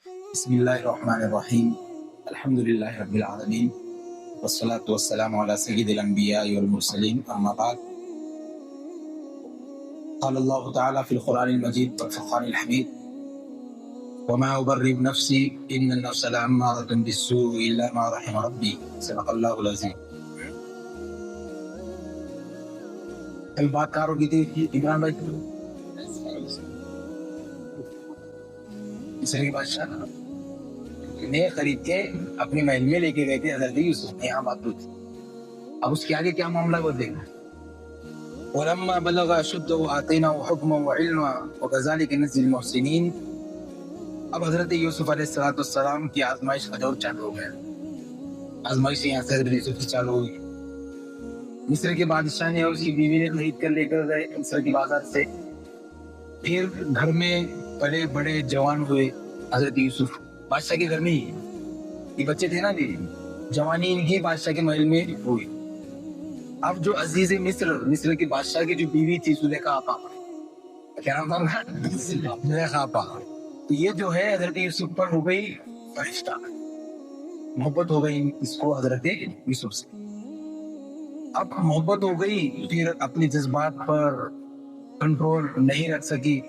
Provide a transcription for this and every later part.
بسم الله الرحمن الرحيم. الحمد لله رب العالمين، والصلاة والسلام على سيد الأنبياء والمرسلين، أما بعد. قال الله تعالى في القرآن المجيد والفرقان الحميد: وما أبرئ نفسي إن النفس لأمارة بالسوء إلا ما رحم ربي. صدق الله العظيم. کل بات کار ہوگی تھی عمران بھائی مصر کے بادشاہ نے خرید کے اپنے محل میں لے کے گئے تھے حضرت یوسف، یہاں بات ہوئی تھی. اب اس کے آگے کیا معاملہ ہے وہ دیکھنا. وَلَمَّا بَلَغَ أَشُدَّهُ آتَيْنَاهُ حُكْمًا وَعِلْمًا وَكَذَلِكَ نَجْزِي الْمُحْسِنِينَ. اب حضرت یوسف علیہ السلام کی آزمائش کا دور چالو ہو گیا. آزمائش یہاں سے حضرت یوسف کی چالو ہوئی. مصر کے بادشاہ نے اور اس کی بیوی نے خرید کر لے کر گئے مصر کی بازار سے. پھر گھر میں بڑے بڑے جوان ہوئے حضرت یوسف بادشاہ کے گھر میں ہی. یہ بچے تھے نا جی، جوانی ان کی بادشاہ کے محل میں ہوئی. اب جو عزیز مصر کے بادشاہ کی جو بیوی تھی زلیخا آپا، کیا نام تھا؟ زلیخا آپا. تو یہ جو ہے حضرت یوسف پر ہو گئی فرشتہ، محبت ہو گئی اس کو حضرت یوسف سے. اب محبت ہو گئی، پھر اپنے جذبات پر کنٹرول نہیں رکھ سکی،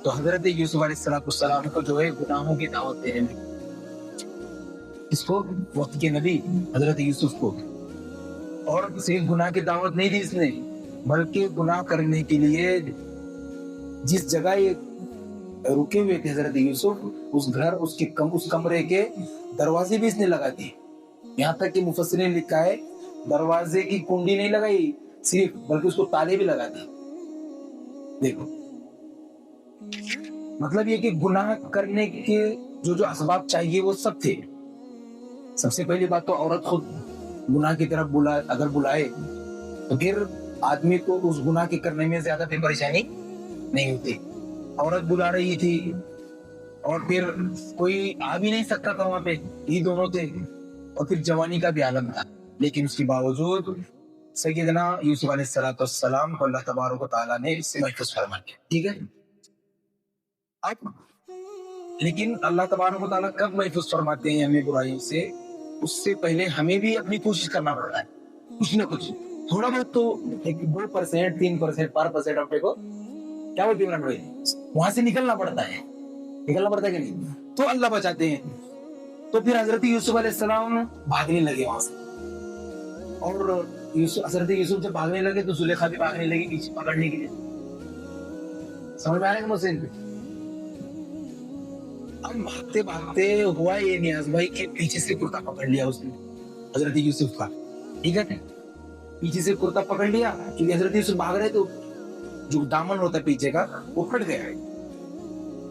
تو حضرت یوسف علیہ السلام کو جو ہے گناہوں کی دعوت دینے لگی. اس کو وقت کے نبی حضرت یوسف کو. اور صرف گناہ کی دعوت نہیں دی اس نے، بلکہ گناہ کرنے کے لیے جس جگہ یہ رکے ہوئے تھے حضرت یوسف، اس گھر اس کمرے کے دروازے بھی اس نے لگا دیے. یہاں تک کہ مفسرین نے لکھا ہے دروازے کی کنڈی نہیں لگائی صرف، بلکہ اس کو تالے بھی لگا دیے. دیکھو مطلب یہ کہ گناہ کرنے کے جو اسباب چاہیے وہ سب تھے. سب سے پہلی بات تو عورت خود گناہ کی طرف اگر بلائے تو پھر آدمی کو اس گناہ کے کرنے میں زیادہ پھر پریشانی نہیں ہوتی. عورت بلا رہی تھی اور پھر کوئی آ بھی نہیں سکتا تھا وہاں پہ، یہ دونوں تھے، اور پھر جوانی کا بھی عالم تھا. لیکن اس کے باوجود سیدنا یوسف علیہ السلام کو اللہ تبارک و تعالیٰ نے اس سے محفوظ فرما دیا. ٹھیک ہے. اب لیکن اللہ تبارک و تعالیٰ کب محفوظ فرماتے ہیں ہمیں برائیوں سے؟ اس سے پہلے ہمیں بھی اپنی کوشش کرنا پڑتا ہے، کچھ نہ کچھ تھوڑا بہت تو 2% 3% 4% اپنے کو کیا وہ پیمنا پڑے، وہاں سے نکلنا پڑتا ہے کہ نہیں، تو اللہ بچاتے ہیں. تو پھر حضرت یوسف علیہ السلام بھاگنے لگے وہاں سے، اور حضرت یوسف جب بھاگنے لگے تو زلیخا بھی بھاگنے لگی پیچھے پکڑنے کے لیے. سمجھ میں آ رہا ہے محسن؟ اب بھاگتے بھاگتے ہوا یہ نیاز بھائی کہ پیچھے سے کرتا پکڑ لیا اس نے حضرت یوسف کا. ٹھیک ہے، پیچھے سے کرتا پکڑ لیا کیونکہ حضرت یوسف بھاگ رہے تو جو دامن ہوتا ہے پیچھے کا وہ پھٹ گیا.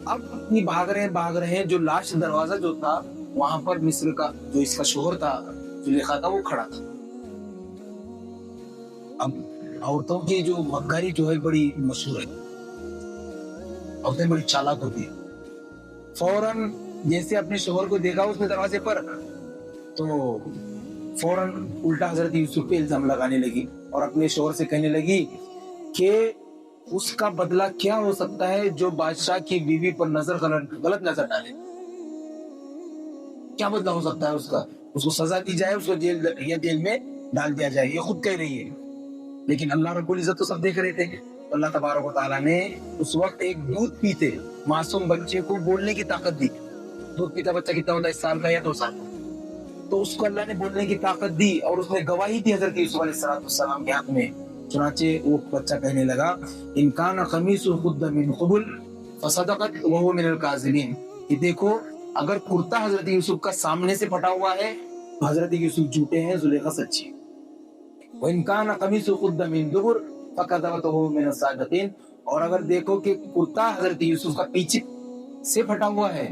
اب اپنی بھاگ رہے ہیں جو لاش دروازہ جو تھا وہاں پر مصر کا جو اس کا شوہر تھا زلیخا کا وہ کھڑا تھا. اب عورتوں کی جو مکاری جو ہے بڑی مشہور ہے، عورتیں بڑی چالاک ہوتی ہیں. فوراً جیسے اپنے شوہر کو دیکھا اس نے دروازے پر، تو فوراً الٹا حضرت یوسف پہ الزام لگانے لگی اور اپنے شوہر سے کہنے لگی کہ اس کا بدلہ کیا ہو سکتا ہے جو بادشاہ کی بیوی پر غلط نظر ڈالے. کیا بدلہ ہو سکتا ہے اس کو سزا دی جائے، اس کو جیل میں ڈال دیا جائے، یہ خود کہہ رہی ہے. لیکن اللہ رب العزت تو سب دیکھ رہے تھے. اللہ تبارک و تعالیٰ نے اس وقت ایک دودھ پیتے معصوم بچے کو بولنے کی طاقت دی. دودھ پیتا بچہ کتنا ہوتا ہے، 1 سال کا یا 2 سال کا، تو اس کو اللہ نے بولنے کی طاقت دی اور اس نے گواہی دی حضرت یوسف علیہ السلام کے حق میں. چنانچہ وہ بچہ کہنے لگا ان کان قمیصہ قد من قبل فصدقت وهو من الکاذبین، کہ دیکھو اگر کرتا حضرت یوسف کا سامنے سے پھٹا ہوا ہے تو حضرت یوسف جھوٹے ہیں، زلیخا سچی. وَإِن كَانَ قَمِيصُهُ قُدَّ مِن دُبُرٍ فَكَذَبَتْهُ مِنَ الصَّادِقِينَ، اور اگر دیکھو کہ کرتا حضرت یوسف کا پیچھے سے پھٹا ہوا ہے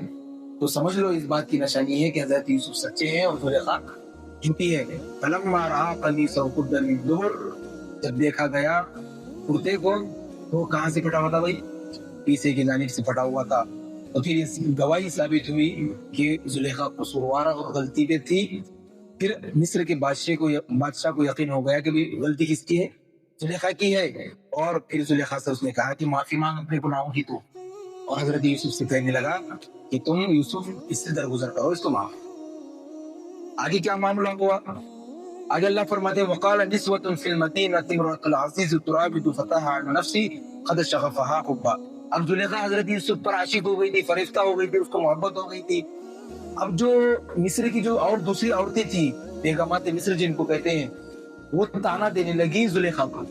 تو سمجھ لو اس بات کی نشانی ہے کہ حضرت یوسف سچے ہیں اور زلیخا جھوٹی ہے. فَلَمَّا رَأَىٰ قَمِيصَهُ قُدَّ مِن دُبُرٍ، جب دیکھا گیا کرتے کو تو کہاں سے پھٹا ہوا تھا بھائی؟ پیچھے کی جانب سے پھٹا ہوا تھا. تو پھر اس گواہی ثابت ہوئی کہ زلیخا قصوروار اور غلطی پہ تھی. پھر مصر کے بادشاہ کو یقین ہو گیا کہ غلطی کس کی ہے؟ زلیخا کی ہے. اور پھر زلیخا سے اس نے کہا کہ معافی مانگ اپنے گناہوں کی تو، اور حضرت یوسف سے کہنے لگا کہ تم یوسف اس سے درگزر کرو، اس کو معاف۔ آگے کیا معاملہ ہوا؟ آگے اللہ فرماتے ہیں وقال نسوة في المدينة امرأة العزيز تراود فتاها عن نفسي قد شغفها حبا۔ اب زلیخا حضرت یوسف پر عاشق ہو گئی تھی، فرشتہ ہو گئی تھی، اس کو محبت ہو گئی تھی۔ اب جو مصر کی جو اور دوسری عورتیں تھیں، بیگمات مصر جن کو کہتے ہیں، وہ تانا دینے لگی زلیخا کو،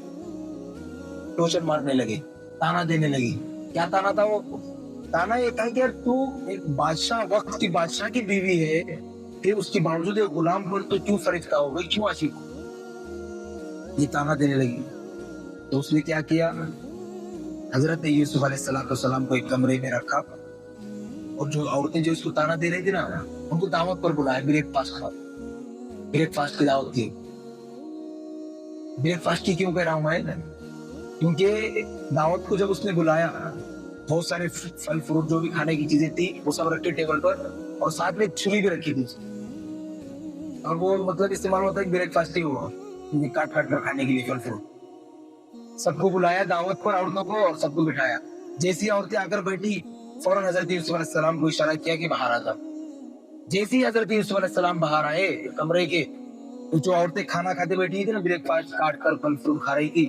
ٹوچن مارنے لگے، تانا دینے لگی۔ کیا تانا تھا وہ؟ تانا یہ تھا کہ تو ایک بادشاہ، وقت کی بادشاہ کی بیوی ہے، پھر اس کے باوجود ایک غلام پر تو کیوں فرشتہ ہو گئی، کیوں عاشق ہو؟ یہ تانا دینے لگی۔ تو اس نے کیا کیا؟ حضرت یوسف علیہ السلام کو ایک کمرے میں رکھا، اور جو عورتیں جو اس کو تانا دے رہی تھی نا، ان کو دعوت پر بلایا، بریک فاسٹ کی دعوت کی۔ بریک فاسٹ کی کیوں کہہ رہا ہوں میں؟ کیونکہ دعوت کو جب اس نے بلایا، بہت سارے پھل فروٹ جو بھی کھانے کی چیزیں تھی وہ سب رکھے ٹیبل پر، اور ساتھ میں چھری بھی رکھی تھی، اور وہ مطلب استعمال ہوتا ہے کہ بریک فاسٹ ہی ہوا، کاٹ کاٹ کر کھانے کے لیے پھل فروٹ۔ سب کو بلایا دعوت پر، عورتوں کو، اور سب کو بٹھایا۔ جیسی عورتیں آ کر بیٹھی، فوراً حضرت یوسف علیہ السلام کو اشارہ کیا کہ باہر آ جاؤ۔ جیسے ہی حضرت یوسف علیہ السلام باہر آئے کمرے کے، جو عورتیں کھانا کھاتے بیٹھی تھی نا، بریک فاسٹ کاٹ کر پھل فروٹ کھا رہی تھی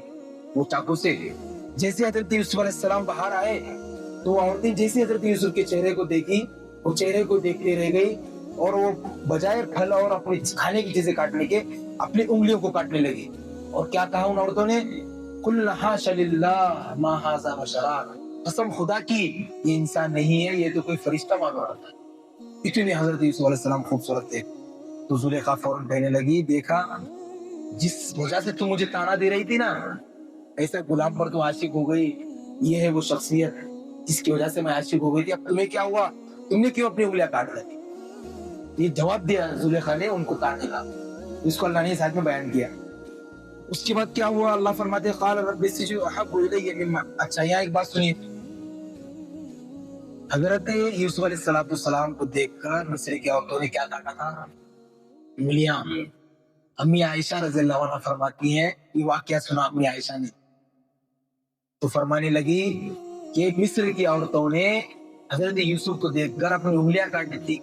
وہ چاقو سے، جیسے حضرت یوسف علیہ السلام باہر آئے تو عورتیں جیسے حضرت یوسف کے چہرے کو دیکھی، وہ چہرے کو دیکھتے رہ گئی، اور وہ بجائے پھل اور اپنی کھانے کی چیزیں کاٹنے کے اپنی انگلیوں کو کاٹنے لگی۔ اور کیا کہا ان عورتوں نے؟ قُلْنَا حَاشَ لِلَّهِ مَا هَٰذَا بَشَرًا، قسم خدا کی یہ انسان نہیں ہے، یہ تو کوئی فرشتہ معلوم ہوتا ہے۔ اتنے حضرت یوسف علیہ السلام خوبصورت تھے۔ تو زلیخا فوراً کہنے لگی، دیکھا جس وجہ سے تم مجھے تانا دے رہی تھی نا، ایسے غلام پر تو عاشق ہو گئی، یہ ہے وہ شخصیت جس کی وجہ سے میں عاشق ہو گئی تھی، اب تمہیں کیا ہوا؟ تم نے کیوں اپنی انگلیاں کاٹ رکھی؟ یہ جواب دیا زلیخا نے ان کو تانے کا، اس کو اللہ نے اس آیت میں بیان کیا۔ اس کے بعد کیا ہوا؟ اللہ فرماتے قال رب السجن احب الی مما، اچھا یہاں ایک بات سنیے، حضرت یوسف علیہ السلام کو دیکھ کر مصر کی عورتوں نے کیا کاٹا تھا؟ انگلیاں۔ امی عائشہ رضی اللہ عنہ فرماتی ہیں، یہ واقعہ سنا امی عائشہ نے تو فرمانے لگی کہ مصر کی عورتوں نے حضرت یوسف کو دیکھ کر اپنی انگلیاں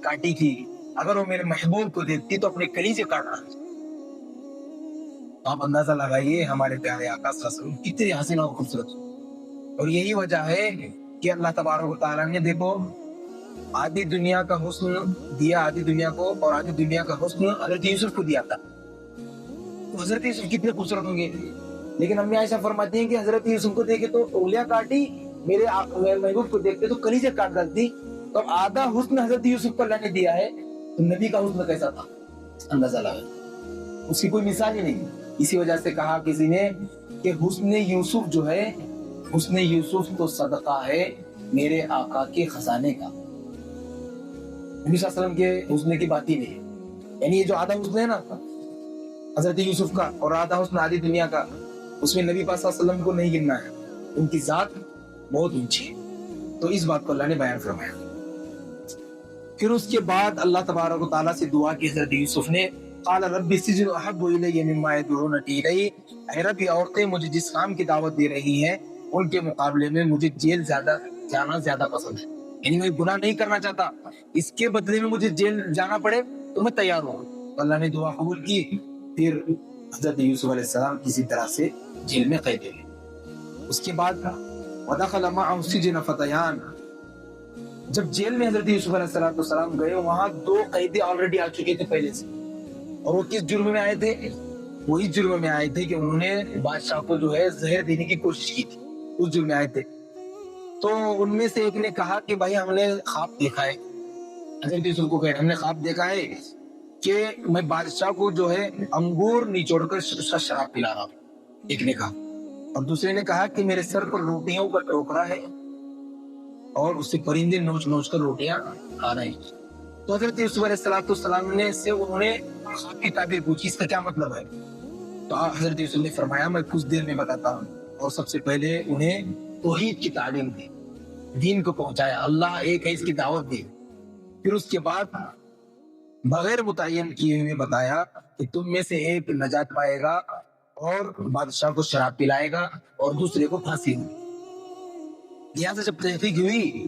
کاٹی تھی، اگر وہ میرے محبوب کو دیکھتی تو اپنے کلیجے کاٹنا۔ آپ اندازہ لگائیے ہمارے پیارے آقا صلی اللہ علیہ وسلم کتنے حسین اور خوبصورت، اور یہی وجہ ہے کہ اللہ تبارک و تعالیٰ نے دیکھو آدھی دنیا کا حسن دیا آدھی دنیا کو، اور آدھی دنیا کا حسن حضرت یوسف کو دیا تھا۔ تو حضرت یوسف کتنے خوبصورت ہوں گے، لیکن امی عائشہ فرماتی ہیں کہ حضرت یوسف کو دیکھے تو انگلیاں کاٹی، میرے محبوب کو دیکھتے تو کلیجے کاٹ ڈالتی، تو آدھا حسن حضرت یوسف کو اللہ نے دیا ہے، تو نبی کا حسن کیسا تھا اندازہ لگا، اس کی کوئی مثال ہی نہیں۔ اسی وجہ سے کہا کسی نے کہ حسن یوسف جو ہے، حسن یوسف تو صدقہ ہے میرے آقا کے خزانے کا، نبی صلی اللہ علیہ وسلم کے حسن کی بات ہی نہیں، یعنی یہ جو آدھا حسن ہے نا حضرت یوسف کا، اور آدھا حسن آدھی دنیا کا، اس میں نبی پاک صلی اللہ علیہ وسلم کو نہیں گننا ہے، ان کی ذات بہت اونچی ہے، تو اس بات کو اللہ نے بیان فرمایا۔ پھر اس کے بعد اللہ تبارک و تعالیٰ سے دعا کی حضرت یوسف نے، قال رب السجن احب الی مما یدعوننی الیہ، اے رب یہ عورتیں مجھے جس کام کی دعوت دے رہی ہیں ان کے مقابلے میں مجھے جیل جانا زیادہ پسند ہے، یعنی میں گناہ نہیں کرنا چاہتا، اس کے بدلے میں مجھے جیل جانا پڑے تو میں تیار ہوں۔ تو اللہ نے دعا قبول کی، پھر حضرت یوسف علیہ السلام کسی طرح سے جیل میں قید ہوئے۔ اس کے بعد وَدَخَلَ مَعَهُ السِّجْنَ فَتَيَانِ، جب جیل میں حضرت یوسف علیہ السلام گئے، وہاں دو قیدی آلریڈی آ چکے تھے پہلے سے، اور وہ کس جرم میں آئے تھے؟ وہی جرم میں آئے تھے کہ انہوں نے بادشاہ کو جو ہے زہر دینے کی کوشش کی تھی، اس جرم میں آئے تھے۔ تو ان میں سے ایک نے کہا کہ بھائی ہم نے خواب دیکھا ہے، حضرت یوسف کو کہا ہم نے خواب دیکھا ہے کہ میں بادشاہ کو جو ہے انگور نچوڑ کر شراب پلا رہا ہوں، ایک نے کہا، اور دوسرے نے کہا کہ میرے سر پر روٹیوں کا ٹوکرا ہے اور اس سے پرندے نوچ نوچ کر روٹیاں کھا رہے ہیں۔ تو حضرت یوسف علیہ السلام نے سے انہوں نے خواب کی تعبیر پوچھی، اس کا کیا مطلب ہے؟ تو حضرت یوسف نے فرمایا میں کچھ دیر میں بتاتا ہوں، اور سب سے پہلے انہیں توحید کی تعلیم دی، دین کو پہنچایا، اللہ ایک ہے اس کی دعوت دی، پھر اس کے بعد بغیر متعین کیے ہوئے بتایا کہ تم میں سے ایک نجات پائے گا اور بادشاہ کو شراب پلائے گا اور دوسرے کو پھانسی ہوگی۔ لہٰذا جب تحقیق ہوئی